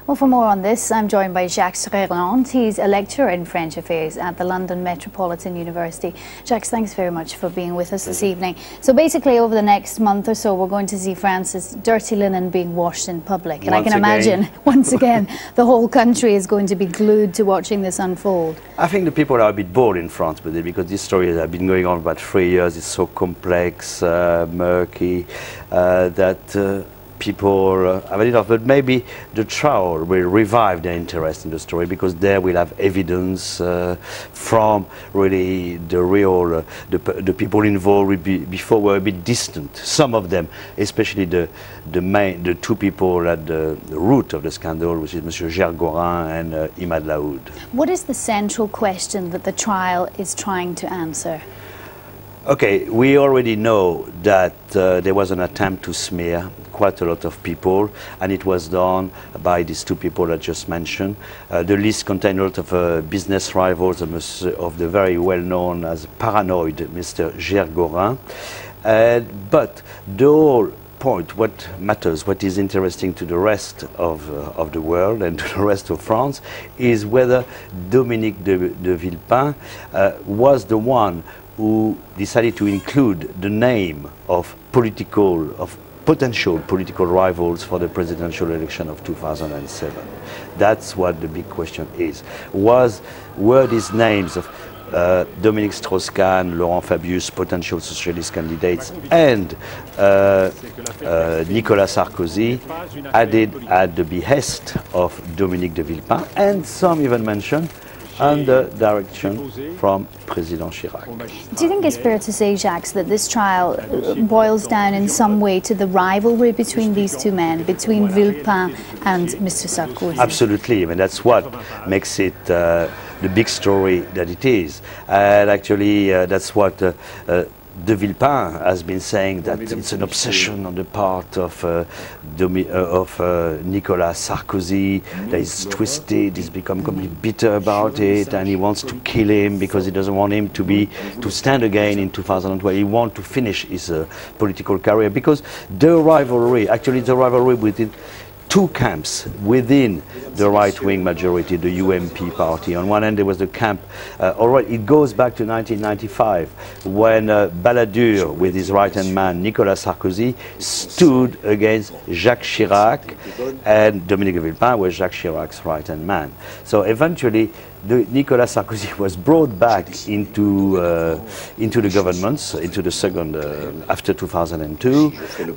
Well, for more on this, I'm joined by Jacques Reland. He's a lecturer in French Affairs at the London Metropolitan University. Jacques, thanks very much for being with us this evening. So basically, over the next month or so, we're going to see France's dirty linen being washed in public. And I can imagine, once again, the whole country is going to be glued to watching this unfold. I think the people are a bit bored in France with it, because this story has been going on about 3 years. It's so complex, murky, that people have enough. But maybe the trial will revive their interest in the story, because there we'll have evidence from really the people involved. Before were a bit distant. Some of them, especially the two people at the root of the scandal, which is Monsieur Jacques Reland and Imad Laoud. What is the central question that the trial is trying to answer? Okay, we already know that there was an attempt to smear quite a lot of people, and it was done by these two people I just mentioned. The list contained a lot of business rivals of the very well-known as paranoid Mr. Jacques Reland. But the whole point, what matters, what is interesting to the rest of the world and to the rest of France, is whether Dominique de Villepin was the one who decided to include the name of potential political rivals for the presidential election of 2007. That's what the big question is. Were these names of Dominique Strauss-Kahn, Laurent Fabius, potential socialist candidates, and Nicolas Sarkozy added at the behest of Dominique de Villepin, and some even mentioned under direction from President Chirac. Do you think it's fair to say, Jacques, that this trial boils down in some way to the rivalry between these two men, between Villepin and Mr. Sarkozy? Absolutely. I mean, that's what makes it the big story that it is. And actually, that's what de Villepin has been saying, that it's an obsession on the part of Nicolas Sarkozy, that he's twisted, he's become completely bitter about it, and he wants to kill him because he doesn't want him to stand again in 2012. He wants to finish his political career, because the rivalry within two camps within the right-wing majority, the UMP party. On one end, there was the camp, already it goes back to 1995, when Balladur, with his right-hand man, Nicolas Sarkozy, stood against Jacques Chirac, and Dominique de Villepin was Jacques Chirac's right-hand man. So eventually, Nicolas Sarkozy was brought back into the governments, into the second, after 2002,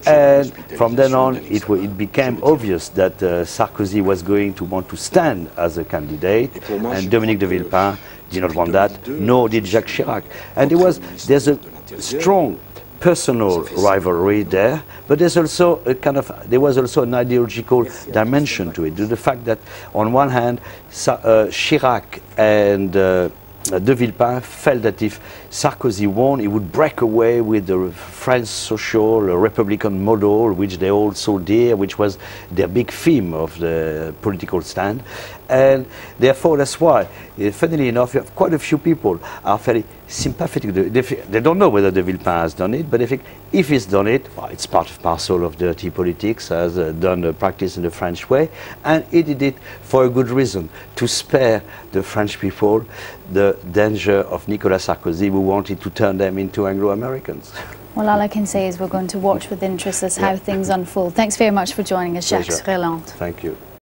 and from then on it became obvious that Sarkozy was going to want to stand as a candidate, and Dominique de Villepin did not want that, nor did Jacques Chirac. And there's a strong personal rivalry there, but there's also there was also an ideological dimension to it. The fact that on one hand, Chirac and de Villepin felt that if Sarkozy won, he would break away with the French social Republican model, which they all so dear, which was their big theme of the political stand. And therefore, that's why, funnily enough, you have quite a few people are fairly sympathetic. They don't know whether de Villepin has done it, but they think if he's done it, well, it's part and parcel of dirty politics, has done practice in the French way, and he did it for a good reason, to spare the French people the danger of Nicolas Sarkozy, who wanted to turn them into Anglo-Americans. Well, all I can say is we're going to watch with interest as how things unfold. Thanks very much for joining us, Jacques Reland. Thank you.